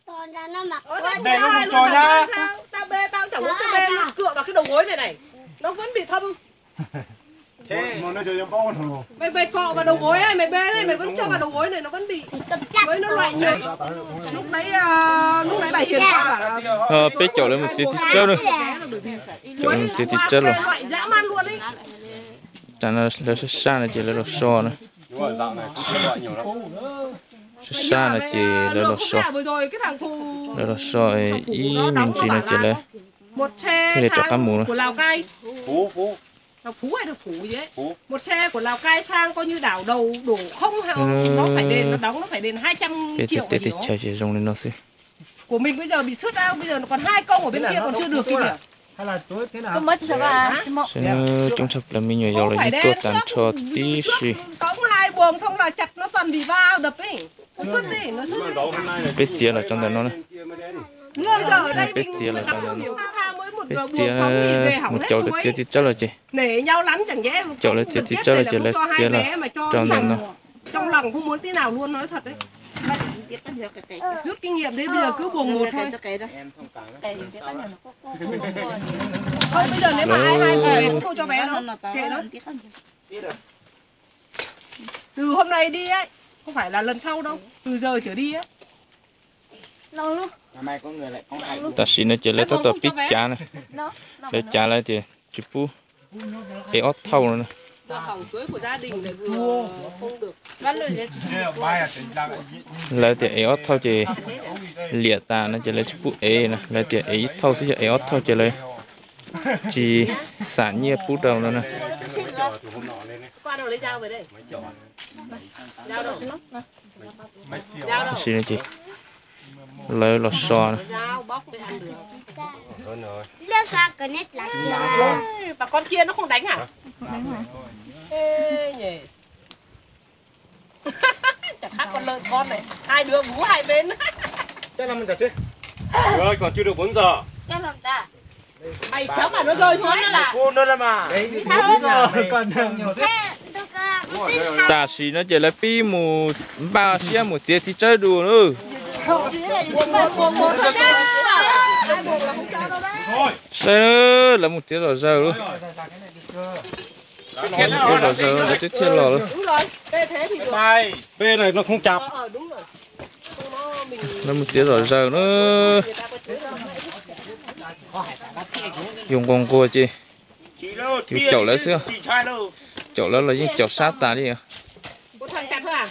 Toàn ra nó mặc. Đây nó không cho nhá. Tao bê tao chẳng muốn cho bê luôn cựa vào cái đầu gối này này. Nó vẫn bị thâm. Thế mà nó chơi cho con rồi. Mày cọ vào đầu gối ấy, mày bê đây mày vẫn cho vào đầu gối này nó vẫn bị. Với nó loại nhiều. Lúc nãy bà Hiền bảo là bé chỗ lên một chiếc chết rồi. Chỗ lên một chiếc chết rồi. loại dã man luôn ấy. Chẳng là xa này chỉ là đồ so nữa. Đúng rồi, dạo này cũng có loại nhiều lắm. Xa này chỉ là đồ so. Vừa rồi cái thằng phù Là đồ so ý mình chỉ là chỉ là một xe thế để cho cán mù của Lào Cai. Phú. Thằng Phú hay thằng Phú gì ấy. Một xe của Lào Cai sang coi như đảo đầu đổ không hao nó phải đền, nó đóng nó phải đền 200 triệu. Thế chạy chỉ dùng lên nó xí. Của mình bây giờ bị sứt ao, bây giờ nó còn 2 công ở bên kia còn chưa được kia kìa. Hay là tối thế nào? Tôi mất cho bà. Xin chúng sắp là mình nhiều dầu là những cơ tàn cho tí xí. Cống 2 buồng xong là chặt nó toàn bị va đập ấy. Nó sứt đi, nó sứt đi. Biết chia là trong đó nó này. Bây giờ ở đây Biết chia là trong đó nó. Biết buồng chia sống thì về hỏng một hết chậu rồi. là chia thì chắc là chị. Nể nhau lắm chẳng nhẽ. Chậu là chia thì chắc là chị là chia là trong đó nó. Trong lòng không muốn tí nào luôn, nói thật đấy. Rút kinh nghiệm đấy, bây giờ cứ buồng một thôi. Không, bây giờ nếu mà hai về cũng không cho bé đâu. Kệ nó. Từ hôm nay đi ấy, không phải là lần sau đâu. Từ giờ trở đi ấy. Lâu luôn. Ta xin nó chỉ lấy tao tập biết chả này. Lấy chả lại thì chụp pu. Cái ót thâu nữa. Hỏng cưới của gia đình lại vừa không được. Lấy thì ấy ót thâu chỉ liệt ta nó chỉ lấy chụp pu ấy nè. Lấy thì ấy thâu sẽ ấy ót thâu chỉ lấy chỉ sản nhiệt pu đầu nữa nè. Qua đâu lấy dao về đây. Dao đâu? Xin nó chỉ lấy lò xo này. Dao bóc để ăn được. Lên ra cái nét lại. Bà con kia nó không đánh à? Đánh hả? Ê nhỉ. Chẳng khác con lợn con này. Hai đứa vú hai bên. Chắc là mình chặt thế. Rồi còn chưa được 4 giờ. Cái làm ta. Mày chấm mà nó rơi xuống là. Cô nữa là mà. Đấy, Còn Ta xin nó chỉ lấy pi mù ba xia một tiệt thì chơi đùa nữa. Sao là một tiết rồi giờ luôn. Một tiết rồi giờ là tiếp theo rồi. Đúng rồi, bê thế thì được. Bê này nó không chặt. Đúng rồi. Là một tiết rồi giờ nữa. Dùng con cua chị. Cái chậu lấy xưa. Chậu lấy là những chậu sát ta đi à. Một thằng chặt thôi à?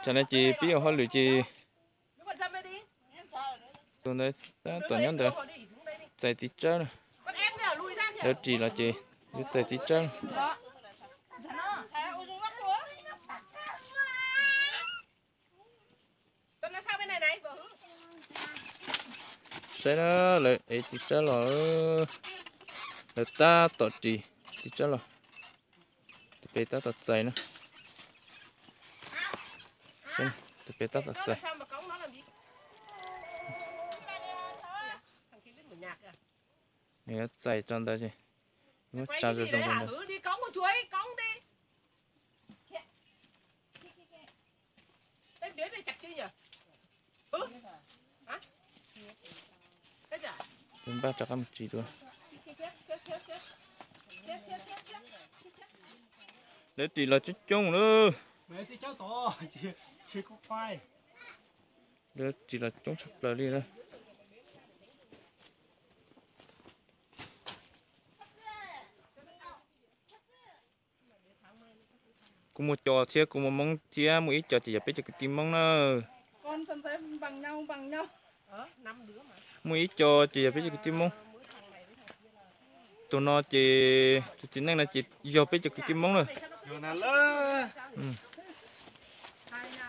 Cho nên chị biết hỏi lựa chị tuần đây tuần nhân được chạy tí chơi này nếu chị là chị nếu chạy tí chơi sẽ nó lại tí chơi là ta tọt chị tí chơi là để ta tọt chạy nữa từ cái tắt rồi. Nè chạy trong đây chứ. Nó cha rồi trong đây. Đi cống một chuối, cống đi. Bên dưới này chặt chưa nhỉ? Hả? Thế chả? Bên ba chắc ăn chỉ thôi. Để chỉ là chút chung nữa. Mẹ chỉ cháu to, chỉ có khoai. Để chỉ là chung sắp lại đi thôi. Cũng một trò chia, cũng một món chia, một ít trò chỉ biết cho cái tim món nữa. Con thân thấy bằng nhau. 5 đứa mà. Một ít trò chỉ biết cho cái tim món. Tụi nó chỉ năng là chỉ do biết cho cái tim món rồi.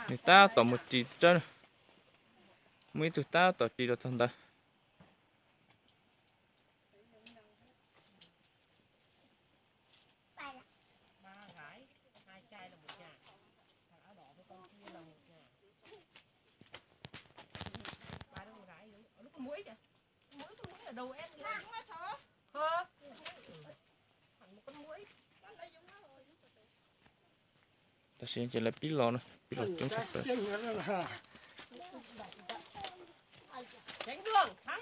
Người ta tỏ một chỉ chân mấy tụi ta tỏ chỉ được thằng ta ta sẽ chỉ là pí lò nữa pí lò chống sắp rồi tránh đường thắng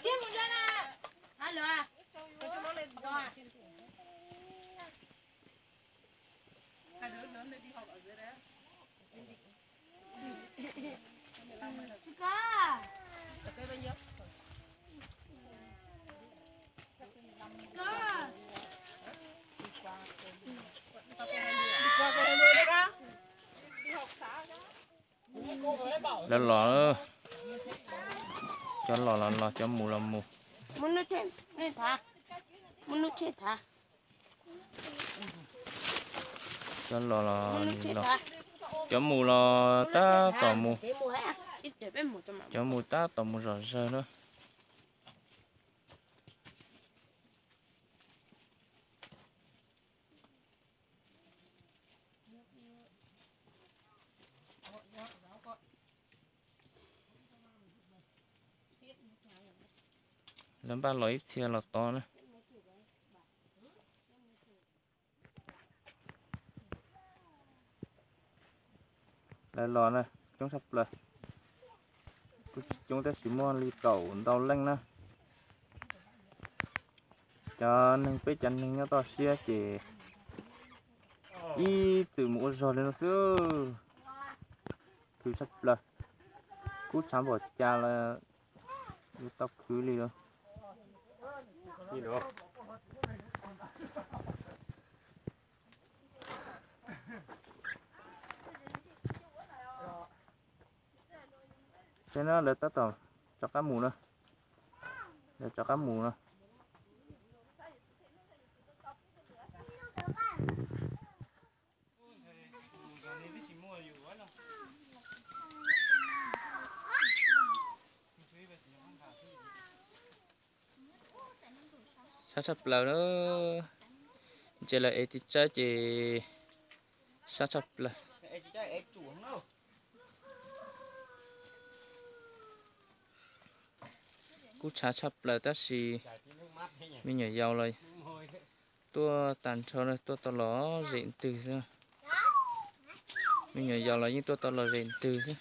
Kia một lần à. Alo à. cho nó lên rồi hai đứa lớn lên đi học ở dưới đấy Có. cây bao nhiêu Có. qua cây nuôi đấy ra là lò cho lò cho mù làm mù Muốn nó chết nên thả. Muốn nó chết thả. cho lò Muốn nó chết lò thả. cho mù lò ta tỏ mù Để mua hết. Ít để bên một cho mà. cho mù ta tỏ mù rõ rơ nữa làm ba lỗi xe là to nữa đây lò này chúng sắp là chúng ta chỉ mua ly cẩu đau lanh nữa cho nên phải chân nên nó to xe chỉ y từ mũ rồi lên nó xưa cứ sắp là cút sáng bỏ cha là tóc cứ đi rồi Nhìn được không? thế nó để tao tao cho cá mù nữa để cho cá mù nữa sát sắp là nó chỉ là ấy thì trái chỉ sát sắp là cú sát sắp là ta xì mình nhảy dầu rồi tua tàn trâu này tua tao ló rịn từ xưa mình nhảy dầu là những tua tao ló rịn từ xưa